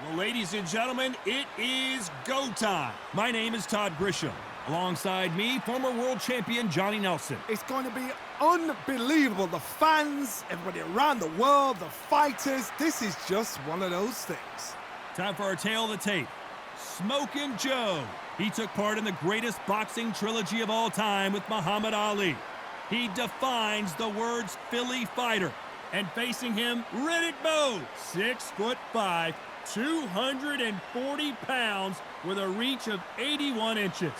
Well, ladies and gentlemen, it is go time. My name is Todd Grisham. Alongside me, former world champion Johnny Nelson. It's going to be unbelievable. The fans, everybody around the world, the fighters. This is just one of those things. Time for our tale of the tape. Smokin' Joe. He took part in the greatest boxing trilogy of all time with Muhammad Ali. He defines the words Philly fighter. And facing him, Riddick Bowe, 6'5", 240 pounds with a reach of 81 inches.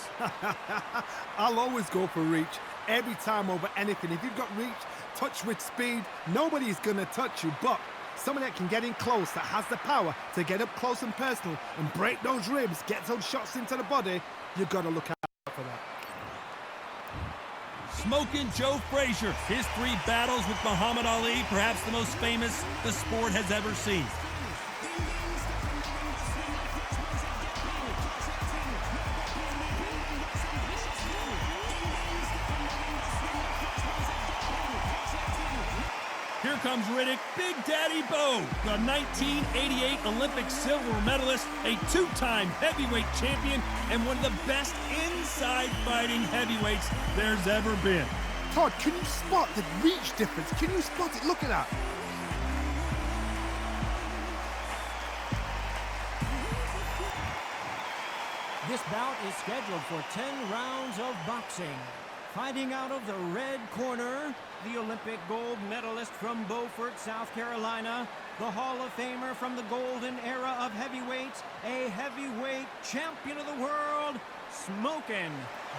I'll always go for reach every time over anything. If you've got reach, touch with speed, nobody's going to touch you. But someone that can get in close, that has the power to get up close and personal and break those ribs, get those shots into the body, you've got to look out for that. Smokin' Joe Frazier, his 3 battles with Muhammad Ali, perhaps the most famous the sport has ever seen. Here comes Riddick, Big Daddy Bowe, the 1988 Olympic silver medalist, a 2-time heavyweight champion, and one of the best inside fighting heavyweights there's ever been. Todd, can you spot the reach difference? Can you spot it? Look at that. This bout is scheduled for 10 rounds of boxing. Fighting out of the red corner, the Olympic gold medalist from Beaufort, South Carolina, the Hall of Famer from the golden era of heavyweights, a heavyweight champion of the world, Smokin'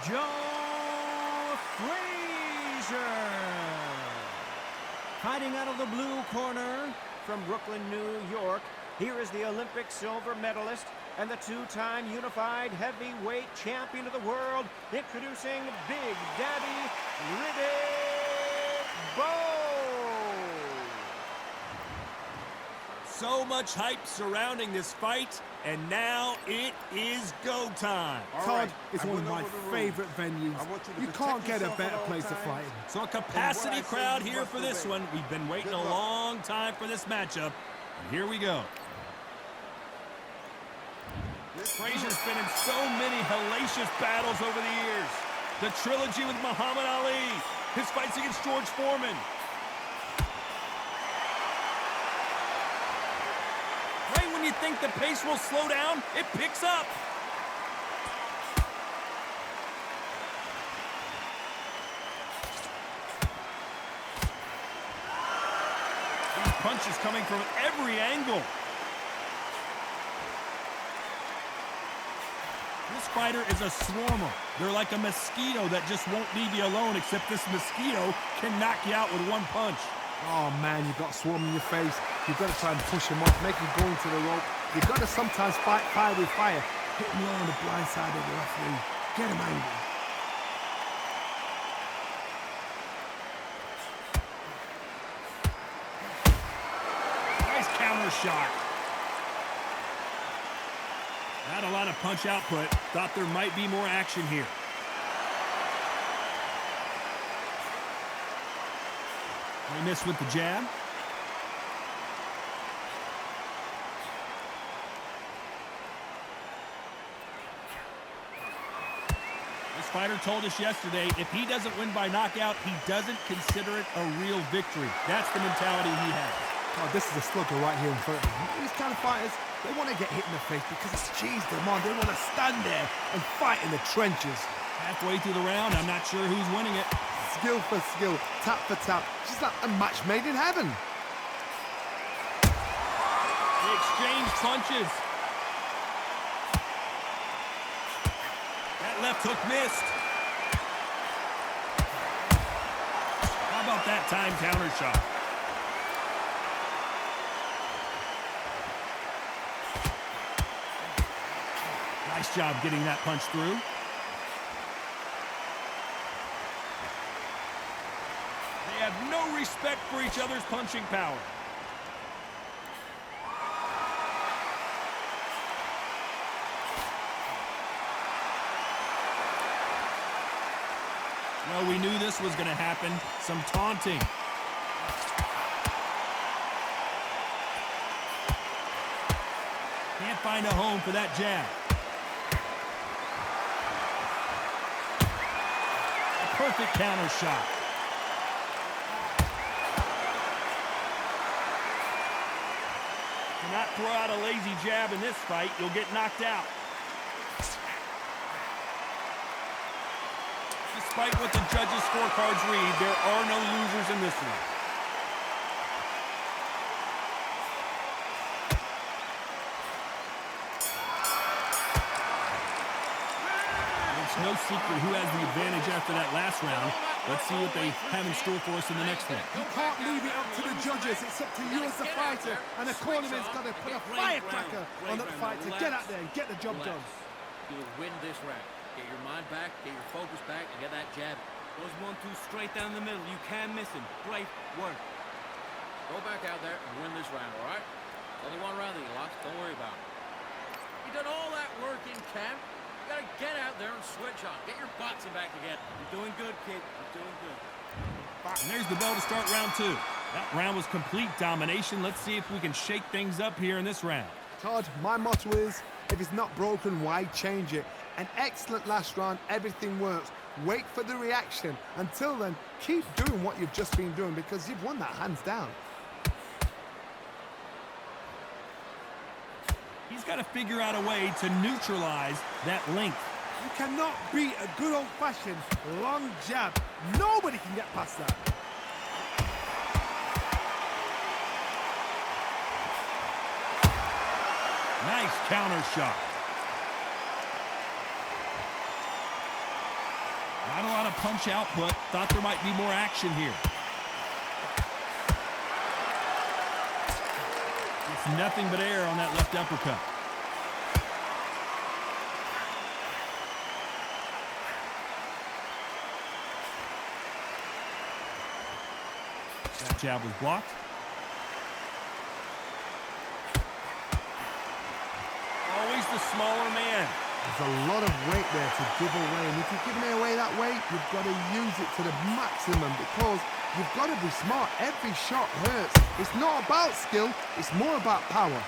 Joe Frazier. Fighting out of the blue corner, from Brooklyn, New York, here is the Olympic silver medalist and the 2-time unified heavyweight champion of the world, introducing Big Daddy Riddick Bowe. So much hype surrounding this fight, and now it is go time. Todd, it's one of my favorite venues. You can't get a better place to fight. So a capacity crowd here for this one. We've been waiting a long time for this matchup, and here we go. Frazier's been in so many hellacious battles over the years. The trilogy with Muhammad Ali, his fights against George Foreman. Right when you think the pace will slow down, it picks up. These punches coming from every angle. This fighter is a swarmer. They're like a mosquito that just won't leave you alone, except this mosquito can knock you out with one punch. Oh man, you've got a swarm in your face. You've got to try and push him off, make him go into the rope. You've got to sometimes fight fire with fire. Hit him low on the blind side of the referee. Get him angry. Nice counter shot. Not a lot of punch output. Thought there might be more action here. He missed with the jab. This fighter told us yesterday, if he doesn't win by knockout, he doesn't consider it a real victory. That's the mentality he has. Oh, this is a slugger right here in front of him. These kind of fighters, they want to get hit in the face because it's cheesed them on. They want to stand there and fight in the trenches. Halfway through the round, I'm not sure who's winning it. Skill for skill, tap for tap. Just like a match made in heaven. They exchanged punches. That left hook missed. How about that time counter shot? Nice job getting that punch through. They have no respect for each other's punching power. Well, we knew this was going to happen. Some taunting. Can't find a home for that jab. A perfect counter shot. Do not throw out a lazy jab in this fight. You'll get knocked out. Despite what the judges' scorecards read, there are no losers in this one. It's no secret who has the advantage after that last round. Let's see what they have in store for us in the next one. You can't leave it up to the judges. It's up to you as the fighter. And the cornerman's got to put a firecracker on that fight to get out there and get the job done. You'll win this round. Get your mind back, get your focus back, and get that jab. Those 1-2 straight down the middle. You can't miss him. Great work. Go back out there and win this round, all right? Only one round that you lost. Don't worry about it. You done all that work in camp. You gotta get out there and switch on. Get your boxing back again. You're doing good, kid. You're doing good. And there's the bell to start round 2. That round was complete domination. Let's see if we can shake things up here in this round. Todd, my motto is, if it's not broken, why change it? An excellent last round, everything works. Wait for the reaction. Until then, keep doing what you've just been doing because you've won that hands down. He's got to figure out a way to neutralize that length. You cannot beat a good old-fashioned long jab. Nobody can get past that. Nice counter shot. Not a lot of punch output. Thought there might be more action here. It's nothing but air on that left uppercut. That jab was blocked. Always the smaller man. There's a lot of weight there to give away, and if you're giving away that weight, you've got to use it to the maximum because you've got to be smart. Every shot hurts. It's not about skill, it's more about power.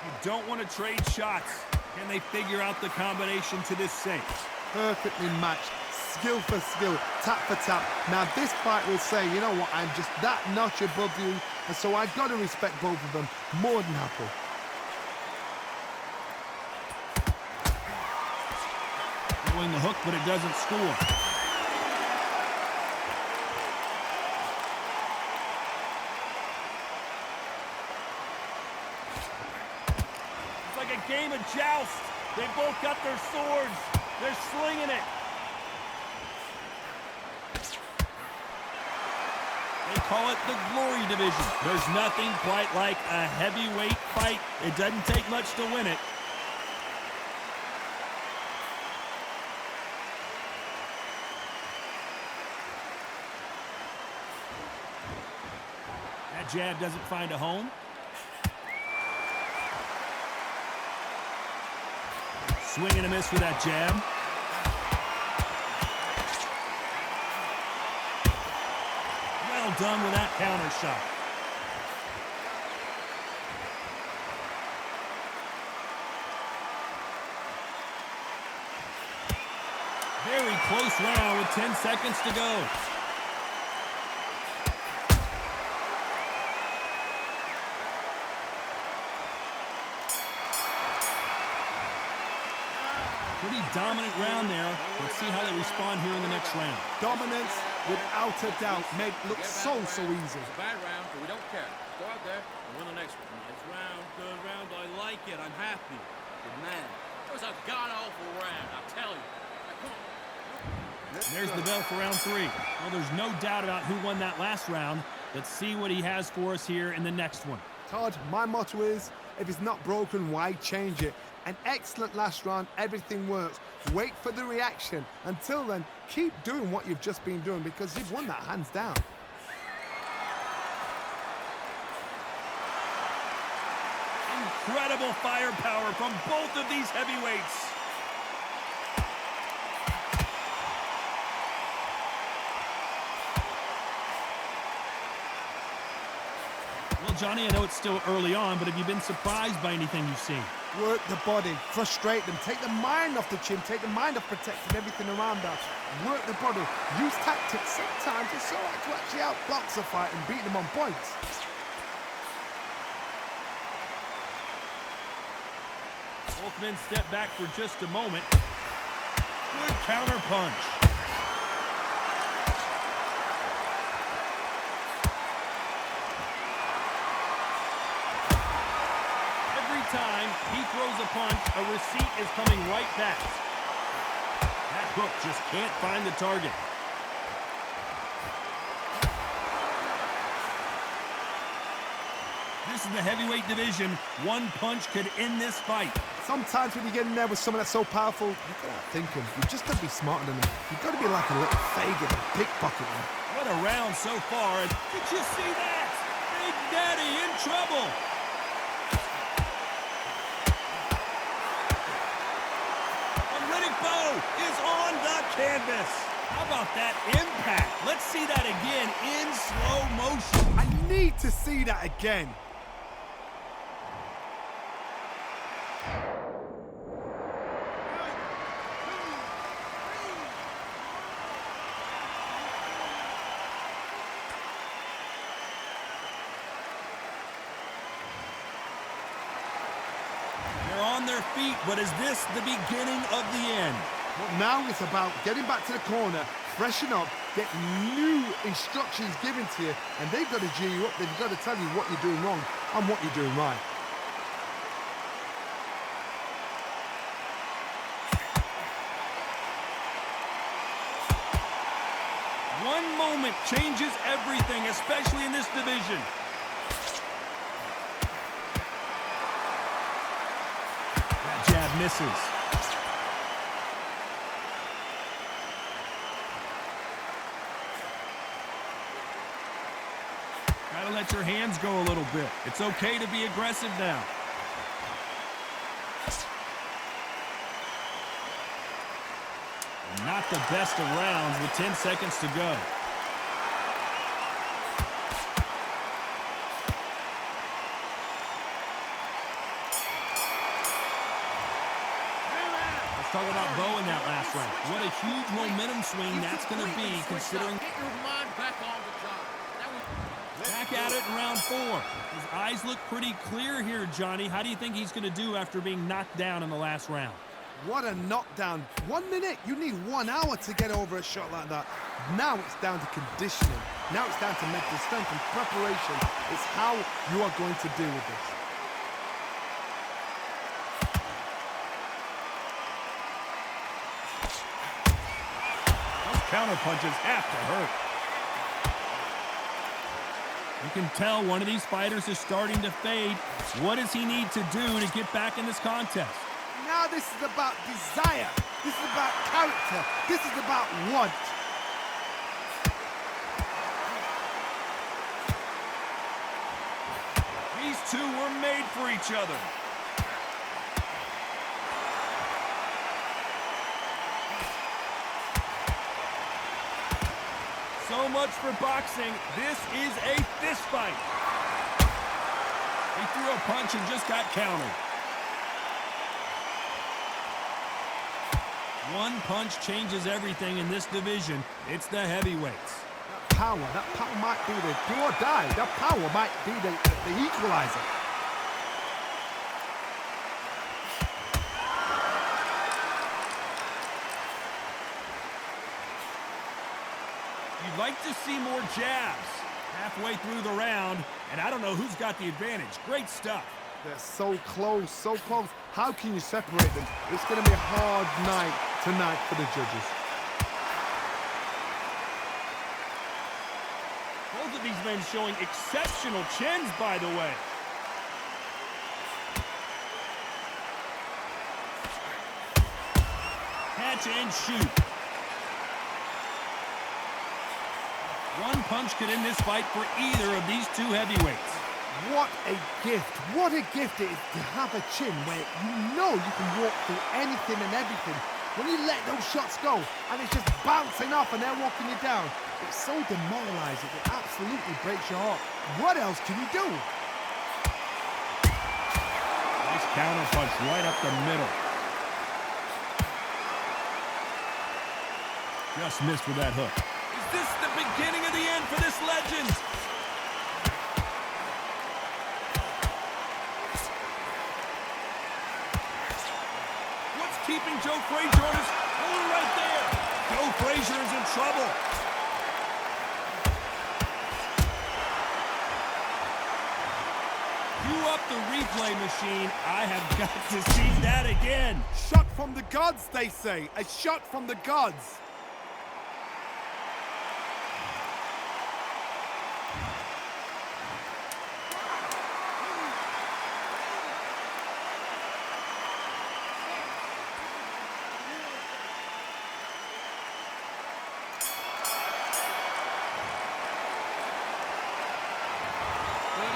You don't want to trade shots. Can they figure out the combination to this cinch? Perfectly matched. Skill for skill, tap for tap. Now this fight will say, you know what, I'm just that notch above you, and so I've got to respect both of them more than happy. Throwing the hook, but it doesn't score. It's like a game of joust. They both got their swords. They're slinging it. They call it the glory division. There's nothing quite like a heavyweight fight. It doesn't take much to win it. That jab doesn't find a home. Swing and a miss with that jab. Well done with that counter shot. Very close round with 10 seconds to go. Pretty dominant round there. Let's see how they respond here in the next round. Dominance, without a doubt, make it look so easy. It's a bad round, but we don't care. Go out there and win the next one. Nice round, good round. I like it. I'm happy. Good man. It was a god-awful round, I'll tell you. Now, come on. There's the bell for round 3. Well, there's no doubt about who won that last round. Let's see what he has for us here in the next one. Todd, my motto is, if it's not broken, why change it? An excellent last round, everything works. Wait for the reaction. Until then, keep doing what you've just been doing because you've won that hands down. Incredible firepower from both of these heavyweights. Johnny, I know it's still early on, but have you been surprised by anything you've seen? Work the body, frustrate them, take the mind off the chin, take the mind off protecting everything around us. Work the body, use tactics. Sometimes it's all right to actually outbox a fight and beat them on points. Both men step back for just a moment. Good counter punch. Every time he throws a punch, a receipt is coming right back. That hook just can't find the target. This is the heavyweight division. One punch could end this fight. Sometimes when you get in there with someone that's so powerful, you've got to think them. You've just got to be smarter than them. You've got to be like a little faggot and pickpocket them. What a round so far. And did you see that? Big Daddy in trouble. And Riddick Bowe is on the canvas. How about that impact? Let's see that again in slow motion. I need to see that again. They're on their feet, but is this the beginning of the end? Well, now it's about getting back to the corner, freshen up, get new instructions given to you, and they've got to G you up. They've got to tell you what you're doing wrong and what you're doing right. One moment changes everything, especially in this division. That jab misses. Gotta let your hands go a little bit. It's okay to be aggressive now. Not the best of rounds with 10 seconds to go. Let's talk about Bowe in that last round. What a huge momentum swing that's going to be, considering... Get your mind back on the job. Back at it in round 4. His eyes look pretty clear here, Johnny. How do you think he's going to do after being knocked down in the last round? What a knockdown. 1 minute, you need 1 hour to get over a shot like that. Now it's down to conditioning. Now it's down to mental strength and preparation. It's how you are going to deal with this. Those counter punches have to hurt. You can tell one of these fighters is starting to fade. What does he need to do to get back in this contest? Now this is about desire. This is about character. This is about want. These two were made for each other. So much for boxing. This is a fist fight. He threw a punch and just got countered. One punch changes everything in this division. It's the heavyweights. That power might be the do or die. That power might be the equalizer. You'd like to see more jabs halfway through the round, and I don't know who's got the advantage. Great stuff. They're so close, so close. How can you separate them? It's going to be a hard night tonight for the judges. Both of these men showing exceptional chins, by the way. Catch and shoot. One punch could end this fight for either of these two heavyweights. What a gift. What a gift it is to have a chin where you know you can walk through anything and everything. When you let those shots go and it's just bouncing off and they're walking you down, it's so demoralizing. It absolutely breaks your heart. What else can you do? Nice counter punch right up the middle. Just missed with that hook. Is this the beginning of the end for this legend? What's keeping Joe Frazier on his... Oh, right there! Joe Frazier is in trouble. Cue up the replay machine. I have got to see that again. Shot from the gods, they say. A shot from the gods.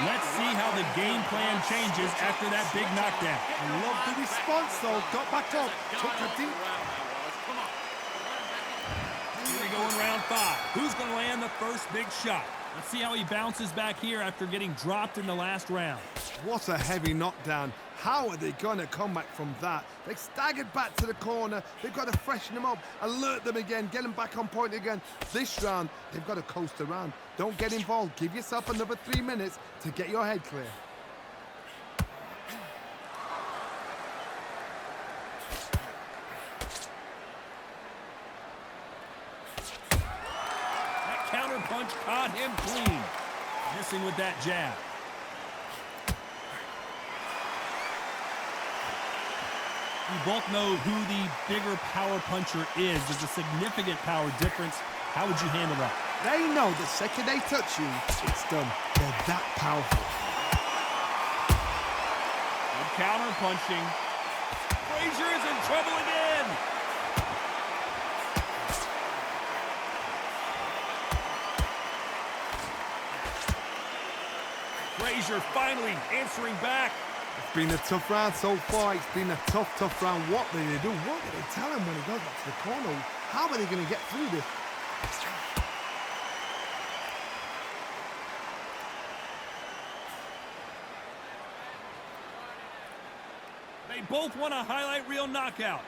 Let's see how the game plan changes after that big knockdown. I love the response, though. Got back up. Took a deep... Here we go in round 5. Who's going to land the first big shot? Let's see how he bounces back here after getting dropped in the last round. What a heavy knockdown. How are they going to come back from that? They staggered back to the corner. They've got to freshen them up, alert them again, get them back on point again. This round, they've got to coast around. Don't get involved. Give yourself another 3 minutes to get your head clear. That counter punch caught him clean. Missing with that jab. We both know who the bigger power puncher is. There's a significant power difference. How would you handle that? They know the second they touch you, it's done. They're that powerful. Good counter punching. Frazier is in trouble again. Frazier finally answering back. It's been a tough round so far. It's been a tough round. What do they do? What do they tell him when he goes back to the corner? How are they going to get through this? They both want a highlight reel knockout.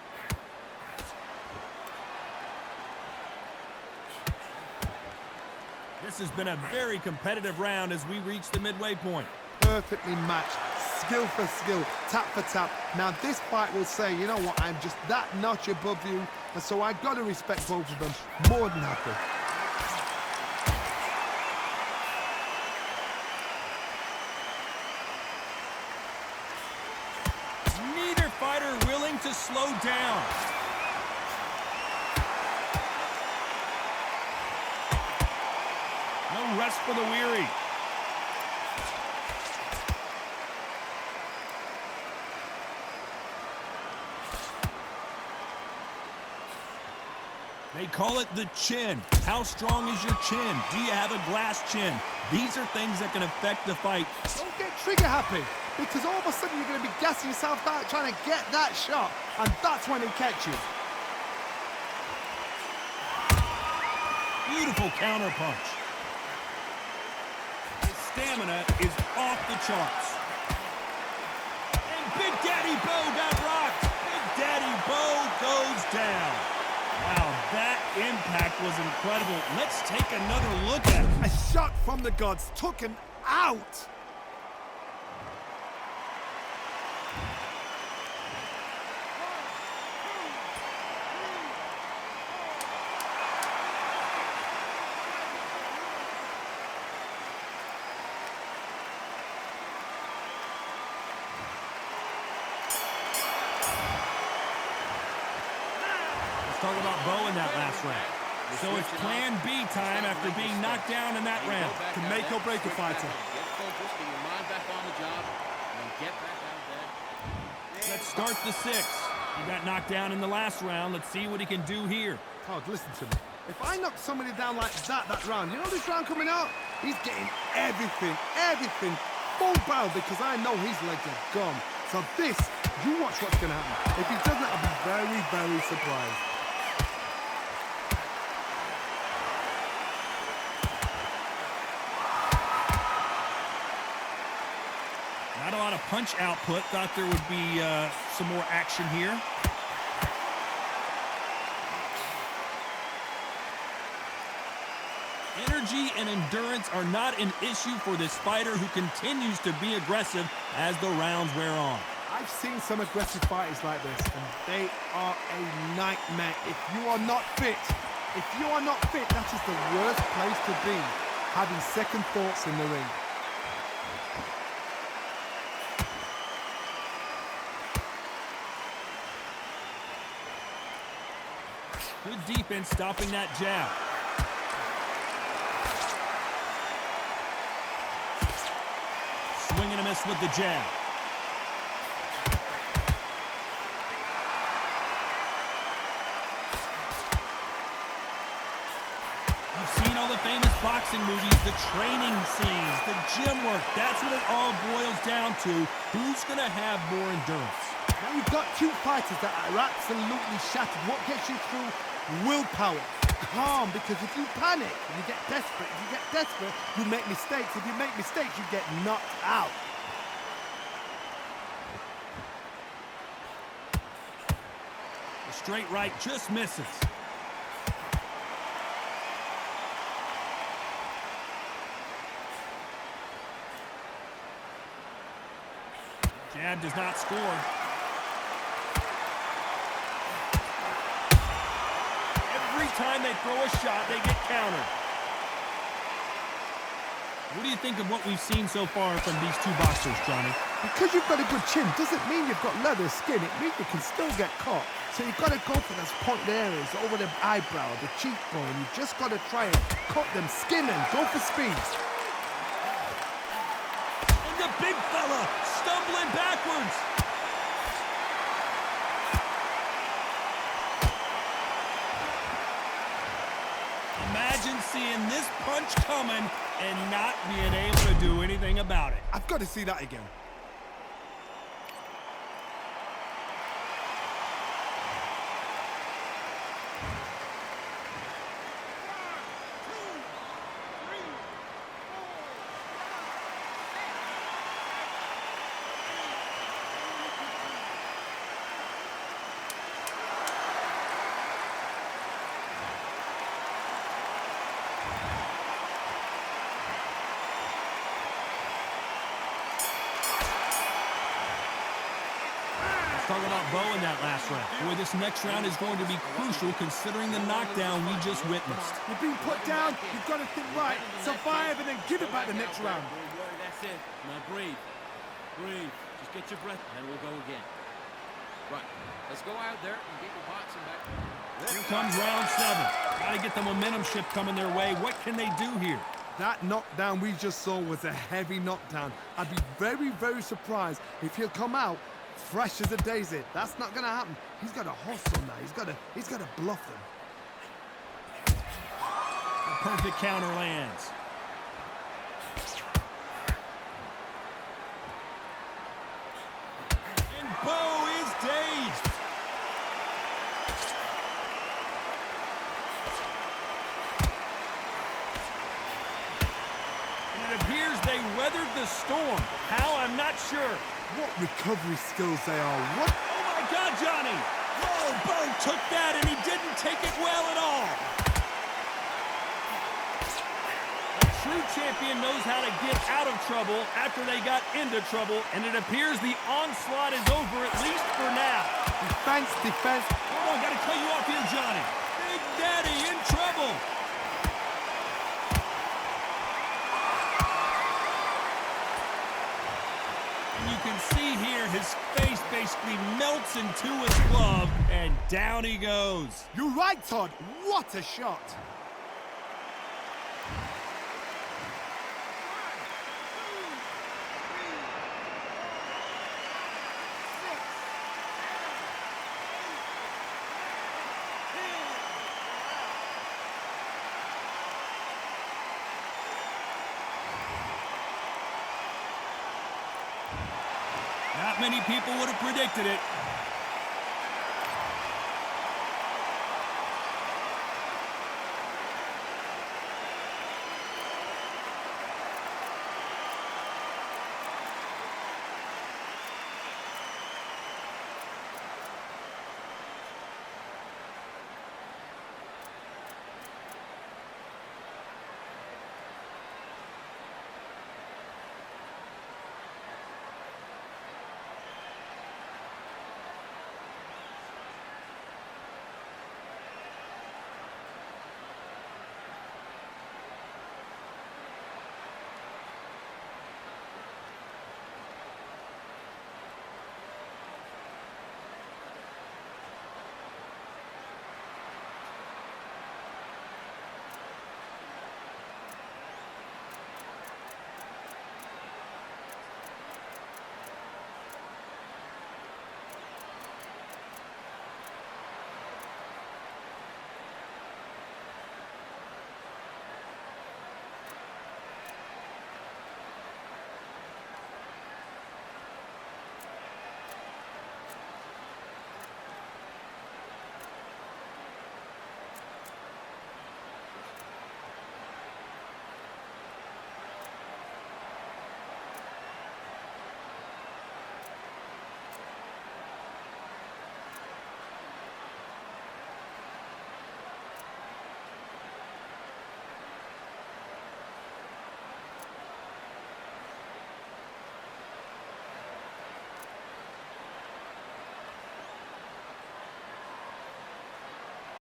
This has been a very competitive round as we reach the midway point. Perfectly matched. Skill for skill, tap for tap. Now this fight will say, you know what, I'm just that notch above you, and so I've got to respect both of them more than happy. Neither fighter willing to slow down. No rest for the weary. They call it the chin. How strong is your chin? Do you have a glass chin? These are things that can affect the fight. Don't get trigger happy, because all of a sudden you're going to be gassing yourself out trying to get that shot, and that's when they catch you. Beautiful counter punch. His stamina is off the charts. And Big Daddy Bo got rocked. Big Daddy Bo goes down. Wow, that impact was incredible. Let's take another look at it. A shot from the gods took him out. Talk about Bo in that last round. So it's plan B time after being knocked down in that round. To make or break a fighter. Get focused, get your mind back on the job, and get back out there. Let's start the 6. He got knocked down in the last round. Let's see what he can do here. Todd, listen to me. If I knock somebody down like that round, you know this round coming out? He's getting everything, full barrel, because I know his legs are gone. So this, you watch what's going to happen. If he doesn't, I'll be very, very surprised. Not a lot of punch output. Thought there would be some more action here. Energy and endurance are not an issue for this fighter who continues to be aggressive as the rounds wear on. I've seen some aggressive fighters like this, and they are a nightmare. If you are not fit, that is the worst place to be, having second thoughts in the ring. Good defense stopping that jab. Swing and a miss with the jab. You've seen all the famous boxing movies, the training scenes, the gym work. That's what it all boils down to. Who's going to have more endurance? Now you've got two fighters that are absolutely shattered. What gets you through? Willpower. Calm, because if you panic, you get desperate. If you get desperate, you make mistakes. If you make mistakes, you get knocked out. The straight right just misses. Jab does not score. Every time they throw a shot, they get countered. What do you think of what we've seen so far from these two boxers, Johnny? Because you've got a good chin doesn't mean you've got leather skin. It means you can still get caught. So you've got to go for those pointed areas over the eyebrow, the cheekbone. You've just got to try and cut them, skin them, go for speed. And the big fella stumbling backwards. Imagine seeing this punch coming and not being able to do anything about it. I've got to see that again. Talking about Bo in that last round. Boy, this next round is going to be crucial considering the knockdown we just witnessed. You're being put down, you've got to think right, survive, and then give it back the next round. That's it. Now breathe. Breathe. Just get your breath, and we'll go again. Right, let's go out there and get your boxing back. Here comes round 7. Got to get the momentum shift coming their way. What can they do here? That knockdown we just saw was a heavy knockdown. I'd be very, very surprised if he'll come out fresh as a daisy. That's not gonna happen. He's got to hustle now. He's got to bluff them. A perfect counter lands. And Bo is dazed. And it appears they weathered the storm. How? I'm not sure. What recovery skills they are. What? Oh my God, Johnny! Whoa, Bo took that and he didn't take it well at all. A true champion knows how to get out of trouble after they got into trouble, and it appears the onslaught is over, at least for now. Defense, defense. Hold on, gotta cut you off here, Johnny. Big Daddy in trouble. You can see here his face basically melts into his glove, and down he goes. You're right, Todd. What a shot. Not many people would have predicted it.